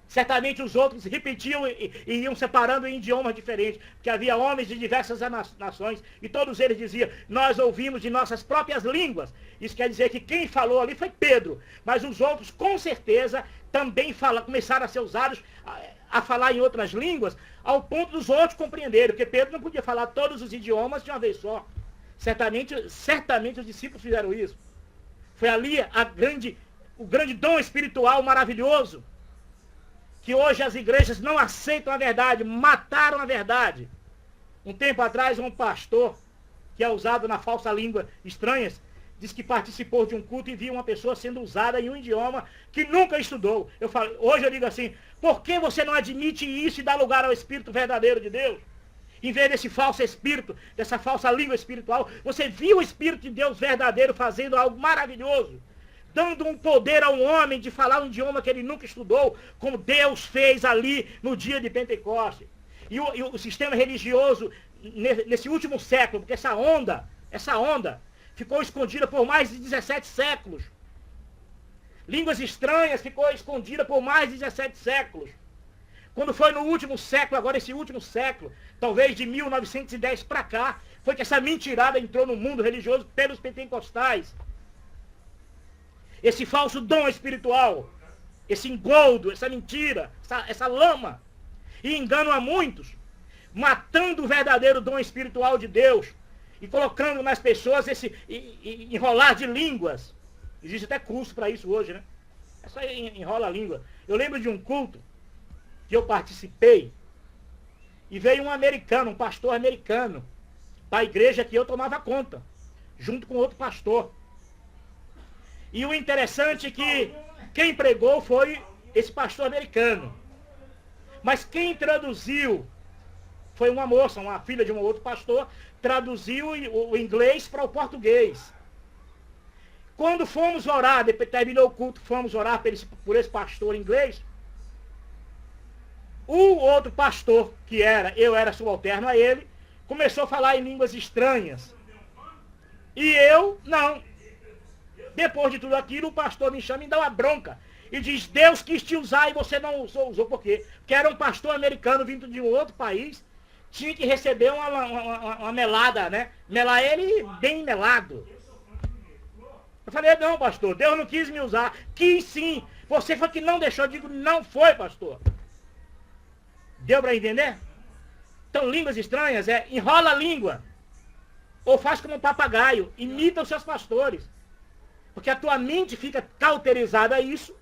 Certamente os outros repetiam e iam separando em idiomas diferentes, porque havia homens de diversas nações e todos eles diziam, nós ouvimos de nossas próprias línguas. Isso quer dizer que quem falou ali foi Pedro, mas os outros com certeza também começaram a ser usados a falar em outras línguas, ao ponto dos outros compreenderem, porque Pedro não podia falar todos os idiomas de uma vez só. Certamente os discípulos fizeram isso. Foi ali o grande dom espiritual maravilhoso, que hoje as igrejas não aceitam a verdade, mataram a verdade. Um tempo atrás, um pastor, que é usado na falsa língua estranhas, disse que participou de um culto e viu uma pessoa sendo usada em um idioma que nunca estudou. Hoje eu digo assim, por que você não admite isso e dá lugar ao Espírito verdadeiro de Deus? Em vez desse falso espírito, dessa falsa língua espiritual, você viu o Espírito de Deus verdadeiro fazendo algo maravilhoso, dando um poder a um homem de falar um idioma que ele nunca estudou, como Deus fez ali no dia de Pentecostes. E o sistema religioso, nesse último século, porque essa onda ficou escondida por mais de 17 séculos. Línguas estranhas ficou escondida por mais de 17 séculos. Quando foi no último século, agora esse último século, talvez de 1910 para cá, foi que essa mentirada entrou no mundo religioso pelos pentecostais. Esse falso dom espiritual, esse engoldo, essa mentira, essa lama, e enganam a muitos, matando o verdadeiro dom espiritual de Deus, e colocando nas pessoas esse enrolar de línguas. Existe até curso para isso hoje, né? É só enrola a língua. Eu lembro de um culto que eu participei e veio um americano, um pastor americano, para a igreja que eu tomava conta, junto com outro pastor. E o interessante é que quem pregou foi esse pastor americano. Mas quem traduziu foi uma moça, uma filha de um outro pastor, traduziu o inglês para o português. Quando fomos orar, depois terminou o culto, fomos orar por esse pastor inglês, o outro pastor, eu era subalterno a ele, começou a falar em línguas estranhas. E eu, não. Depois de tudo aquilo, o pastor me chama e dá uma bronca. E diz, Deus quis te usar e você não usou por quê? Porque era um pastor americano vindo de um outro país, tinha que receber uma melada, né? Melar ele bem melado. Eu falei, não, pastor, Deus não quis me usar. Quis sim. Você foi que não deixou. Eu digo, não foi, pastor. Deu para entender? Então, línguas estranhas enrola a língua. Ou faz como um papagaio, imita os seus pastores. Porque a tua mente fica cauterizada a isso.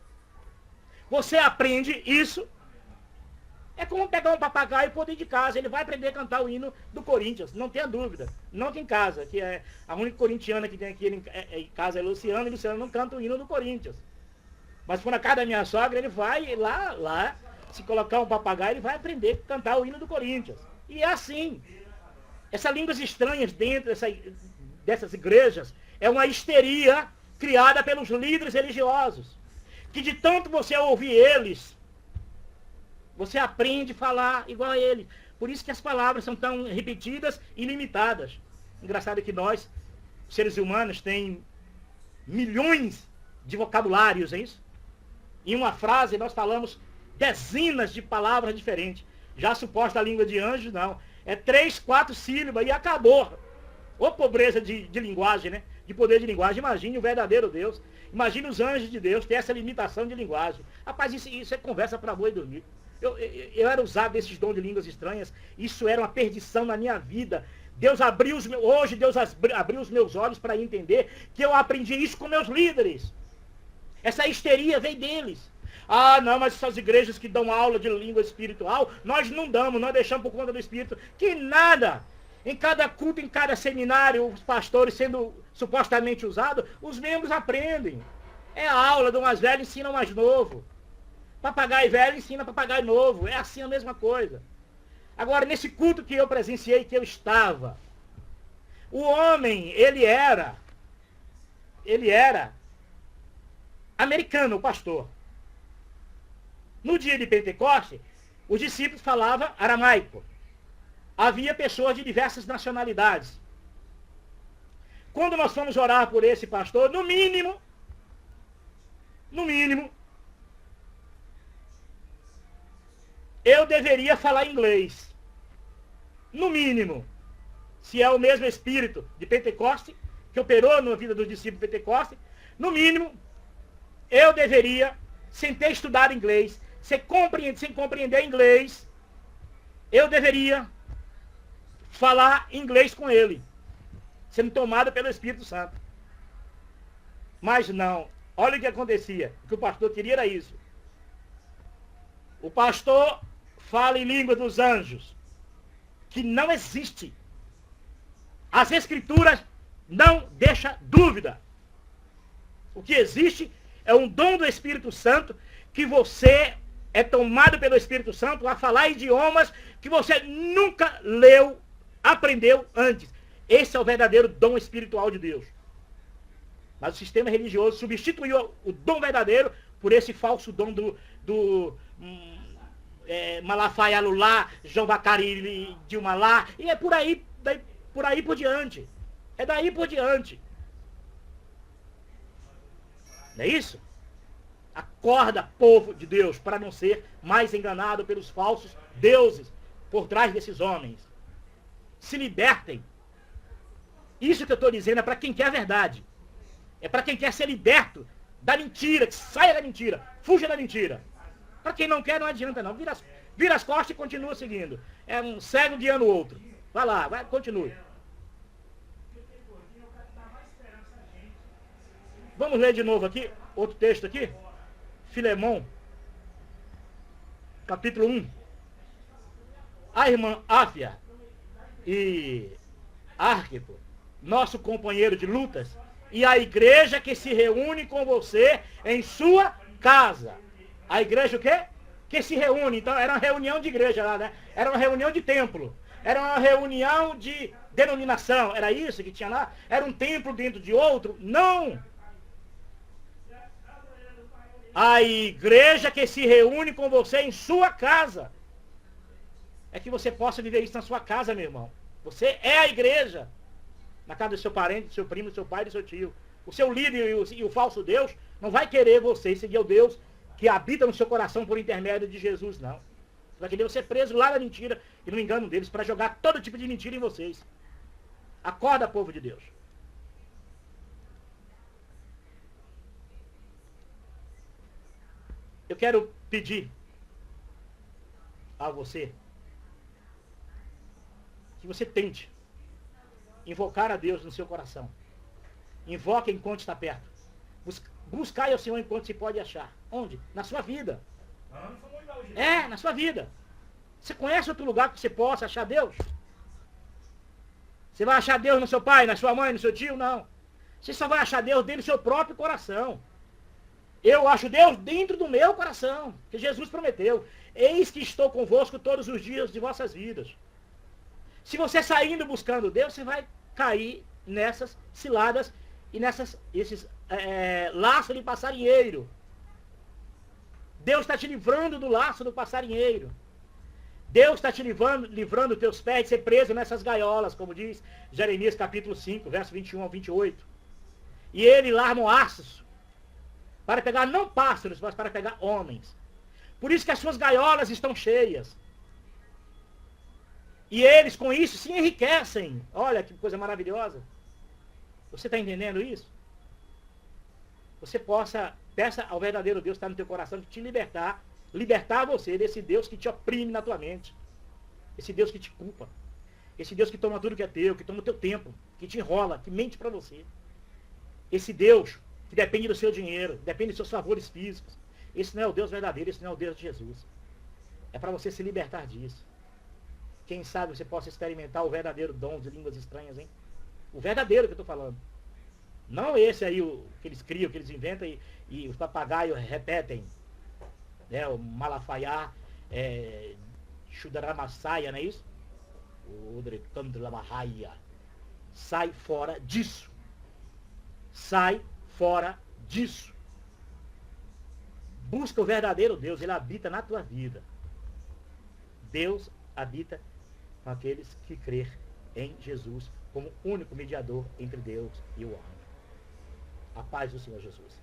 Você aprende isso. É como pegar um papagaio e pôr dentro de casa. Ele vai aprender a cantar o hino do Corinthians, não tenha dúvida. Não aqui em casa, que é a única corintiana que tem aqui em casa é Luciano, e Luciano não canta o hino do Corinthians. Mas for na casa da minha sogra, ele vai lá, se colocar um papagaio, ele vai aprender a cantar o hino do Corinthians. E é assim. Essas línguas estranhas dentro dessas igrejas é uma histeria criada pelos líderes religiosos. Que de tanto você ouvir eles, você aprende a falar igual a ele. Por isso que as palavras são tão repetidas e limitadas. Engraçado que nós, seres humanos, tem milhões de vocabulários, é isso? Em uma frase nós falamos dezenas de palavras diferentes. Já a suposta língua de anjos, não. É 3, 4 sílabas e acabou. Ô pobreza de linguagem, né? De poder de linguagem. Imagine o verdadeiro Deus. Imagine os anjos de Deus ter essa limitação de linguagem. Rapaz, isso é conversa para boi dormir. Eu era usado desses dons de línguas estranhas. Isso era uma perdição na minha vida. Hoje Deus abriu os meus olhos para entender que eu aprendi isso com meus líderes. Essa histeria veio deles. Ah, não, mas essas igrejas que dão aula de língua espiritual, nós não damos, nós deixamos por conta do Espírito. Que nada! Em cada culto, em cada seminário, os pastores sendo supostamente usados, os membros aprendem. É a aula do mais velho ensina o mais novo. Papagaio velho ensina papagaio novo. É assim a mesma coisa. Agora, nesse culto que eu presenciei, que eu estava, o homem, ele era americano, o pastor. No dia de Pentecoste, os discípulos falavam aramaico. Havia pessoas de diversas nacionalidades. Quando nós fomos orar por esse pastor, no mínimo, eu deveria falar inglês. No mínimo. Se é o mesmo espírito de Pentecoste, que operou na vida dos discípulos de Pentecoste, no mínimo, eu deveria, sem ter estudado inglês, sem compreender inglês, eu deveria falar inglês com ele, sendo tomado pelo Espírito Santo. Mas não. Olha o que acontecia. O que o pastor queria era isso. O pastor fala em língua dos anjos, que não existe. As Escrituras não deixam dúvida. O que existe é um dom do Espírito Santo, que você é tomado pelo Espírito Santo a falar idiomas que você nunca leu, aprendeu antes. Esse é o verdadeiro dom espiritual de Deus. Mas o sistema religioso substituiu o dom verdadeiro por esse falso dom do Malafaia Lulá, João Vacari Dilma lá, e é por aí por diante. É daí por diante. Não é isso? Acorda, povo de Deus, para não ser mais enganado pelos falsos deuses por trás desses homens. Se libertem. Isso que eu estou dizendo é para quem quer a verdade. É para quem quer ser liberto da mentira, que saia da mentira, fuja da mentira. Para quem não quer, não adianta não. Vira as costas e continua seguindo. É um cego guiando o outro. Vai lá, continue. Vamos ler de novo aqui, outro texto aqui. Filemão, capítulo 1. A irmã Áfia e Arquipo, nosso companheiro de lutas, e a igreja que se reúne com você em sua casa. A igreja o quê? Que se reúne. Então era uma reunião de igreja lá, né? Era uma reunião de templo. Era uma reunião de denominação. Era isso que tinha lá? Era um templo dentro de outro? Não! A igreja que se reúne com você em sua casa. É que você possa viver isso na sua casa, meu irmão. Você é a igreja. Na casa do seu parente, do seu primo, do seu pai, do seu tio. O seu líder e o falso Deus não vai querer você seguir o Deus que habita no seu coração por intermédio de Jesus, não. Vai querer você preso lá na mentira e no engano deles para jogar todo tipo de mentira em vocês. Acorda, povo de Deus. Eu quero pedir a você que você tente invocar a Deus no seu coração. Invoque enquanto está perto. Buscai ao Senhor enquanto se pode achar. Onde? Na sua vida. Na sua vida. Você conhece outro lugar que você possa achar Deus? Você vai achar Deus no seu pai, na sua mãe, no seu tio? Não. Você só vai achar Deus dentro do seu próprio coração. Eu acho Deus dentro do meu coração. Que Jesus prometeu. Eis que estou convosco todos os dias de vossas vidas. Se você saindo buscando Deus, você vai cair nessas ciladas e esses laços de passarinheiro. Deus está te livrando do laço do passarinheiro. Deus está te livrando teus pés de ser preso nessas gaiolas, como diz Jeremias capítulo 5, verso 21 ao 28. E ele larga aços para pegar não pássaros, mas para pegar homens. Por isso que as suas gaiolas estão cheias. E eles com isso se enriquecem. Olha que coisa maravilhosa. Você está entendendo isso? Você peça ao verdadeiro Deus que está no teu coração de te libertar você desse Deus que te oprime na tua mente. Esse Deus que te culpa. Esse Deus que toma tudo que é teu, que toma o teu tempo, que te enrola, que mente para você. Esse Deus que depende do seu dinheiro, depende dos seus favores físicos. Esse não é o Deus verdadeiro, esse não é o Deus de Jesus. É para você se libertar disso. Quem sabe você possa experimentar o verdadeiro dom de línguas estranhas, hein? O verdadeiro que eu estou falando. Não esse aí que eles criam, que eles inventam e os papagaios repetem. Né? O Malafaiá, Chudaramasaia, não é isso? O Drecandramahaya. Sai fora disso. Sai fora disso. Busca o verdadeiro Deus, ele habita na tua vida. Deus habita com aqueles que crer em Jesus como único mediador entre Deus e o homem. A paz do Senhor Jesus.